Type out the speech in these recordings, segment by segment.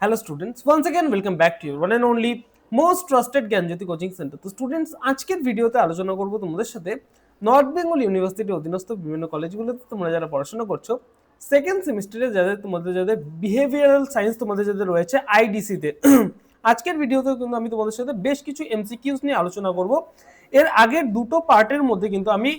Hello students, once again welcome back to your one and only most trusted Gyanjyoti coaching centre. তো students, আজকের ভিডিওতে আলোচনা করব তোমাদের সাথে নর্থ বেঙ্গল ইউনিভার্সিটির অধীনস্থ বিভিন্ন কলেজগুলোতে তোমরা যারা পড়াশোনা করছো সেকেন্ড সেমিস্টারে যাদের বিহেভিয়ারাল সায়েন্স যাদের রয়েছে আইডিসি তে। আজকের ভিডিওতে কিন্তু আমি তোমাদের সাথে বেশ কিছু এমসিকিউস নিয়ে আলোচনা করব। এর আগের দুটো পার্টের মধ্যে কিন্তু আমি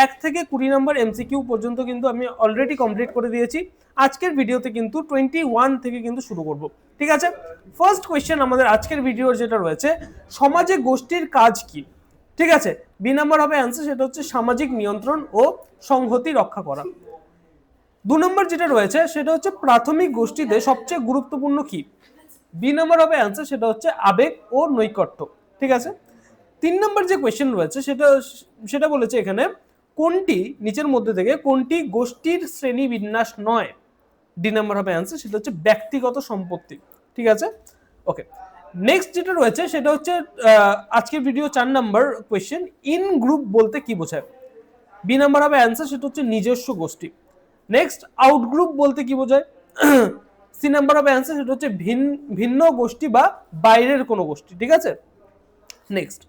1 থেকে 20 নম্বর এমসিকিউ পর্যন্ত কিন্তু আমি অলরেডি কমপ্লিট করে দিয়েছি। আজকের ভিডিওতে কিন্তু 21 থেকে কিন্তু শুরু করব, ঠিক আছে? ফার্স্ট কোয়েশ্চেন আমাদের আজকের ভিডিওর যেটা রয়েছে, সমাজে গোষ্ঠীর কাজ কি? ঠিক আছে, বি নাম্বার হবে অ্যান্সার, সেটা হচ্ছে সামাজিক নিয়ন্ত্রণ ও সংহতি রক্ষা করা। 2 নম্বর যেটা রয়েছে সেটা হচ্ছে প্রাথমিক গোষ্ঠীতে সবচেয়ে গুরুত্বপূর্ণ কি? বি নাম্বার হবে অ্যান্সার, সেটা হচ্ছে আবেগ ও নৈকট্য, ঠিক আছে? 3 নম্বর যে কোয়েশ্চেন রয়েছে সেটা বলেছে এখানে, কোনটি নিচের মধ্যে থেকে কোনটি গোষ্ঠীর শ্রেণী বিন্যাস নয়? ডি নাম্বার হবে অ্যান্সার, সেটা হচ্ছে ব্যক্তিগত সম্পত্তি, ঠিক আছে? ওকে, নেক্সট যেটা রয়েছে সেটা হচ্ছে আজকের video 4 number question, in group বলতে কি বোঝায়? বি নাম্বার হবে অ্যান্সার, সেটা হচ্ছে নিজস্ব গোষ্ঠী। নেক্সট, আউট গ্রুপ বলতে কি বোঝায়? সি নাম্বার হবে অ্যান্সার, সেটা হচ্ছে ভিন্ন গোষ্ঠী বা বাইরের কোনো গোষ্ঠী, ঠিক আছে? নেক্সট,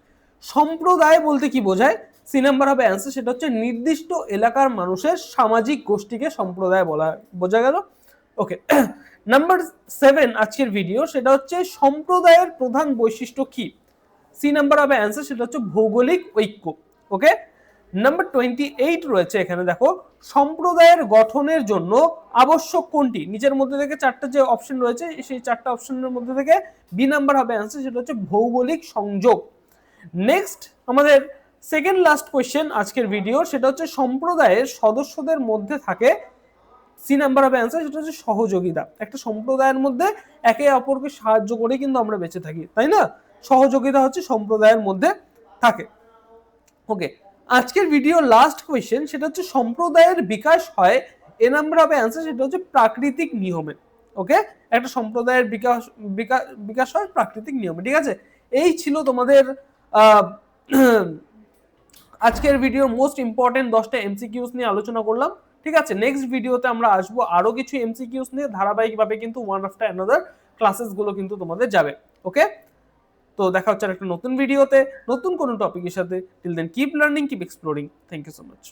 সম্প্রদায় বলতে কি বোঝায়? সি নাম্বার হবে অ্যান্সার, সেটা হচ্ছে নির্দিষ্ট এলাকার মানুষের সামাজিক গোষ্ঠীকে সম্প্রদায় বলা হয়। বোঝা গেল? ওকে, নাম্বার 7 আজকের ভিডিও, সেটা হচ্ছে সম্প্রদায়ের প্রধান বৈশিষ্ট্য কি? সি নাম্বার হবে অ্যান্সার, সেটা হচ্ছে ভৌগোলিক ঐক্য। ওকে, নাম্বার 28 রয়েছে এখানে, দেখো সম্প্রদায়ের গঠনের জন্য আবশ্যক কোনটি? নিচের মধ্যে থেকে 4টা যে অপশন রয়েছে সেই 4টা অপশনের মধ্যে থেকে বি নাম্বার হবে অ্যান্সার, সেটা হচ্ছে ভৌগোলিক সংযোগ। নেক্সট, আমাদের সেকেন্ড লাস্ট কোয়েশ্চেন আজকের ভিডিও, সেটা হচ্ছে সম্প্রদায়ের সদস্যদের মধ্যে থাকে, সি নাম্বার হবে অ্যান্সার, সেটা হচ্ছে সহযোগিতা। একটা সম্প্রদায়ের মধ্যে একে অপরকে সাহায্য করে কিন্তু আমরা বেঁচে থাকি, তাই না? সহযোগিতা হচ্ছে সম্প্রদায়ের মধ্যে থাকে। ওকে, আজকের ভিডিও লাস্ট কোয়েশ্চেন, সেটা হচ্ছে সম্প্রদায়ের বিকাশ হয়, এ নাম্বার হবে অ্যান্সার, সেটা হচ্ছে প্রাকৃতিক নিয়মে। ওকে, একটা সম্প্রদায়ের বিকাশ হয় প্রাকৃতিক নিয়মে, ঠিক আছে? এই ছিল তোমাদের আজকের ভিডিও মোস্ট ইম্পর্টেন্ট 10টা এমসিকিউস নিয়ে আলোচনা করলাম, ঠিক আছে? নেক্সট ভিডিওতে আমরা আসবো আরো কিছু এমসিকিউস নিয়ে, ধারাবাহিকভাবে কিন্তু ওয়ান আফটার অ্যানাদার ক্লাসেস গুলো কিন্তু তোমাদের যাবে। ওকে, তো দেখা হচ্ছে একটা নতুন ভিডিওতে নতুন কোনো টপিকের সাথে। Till then keep learning, keep exploring. Thank you so much.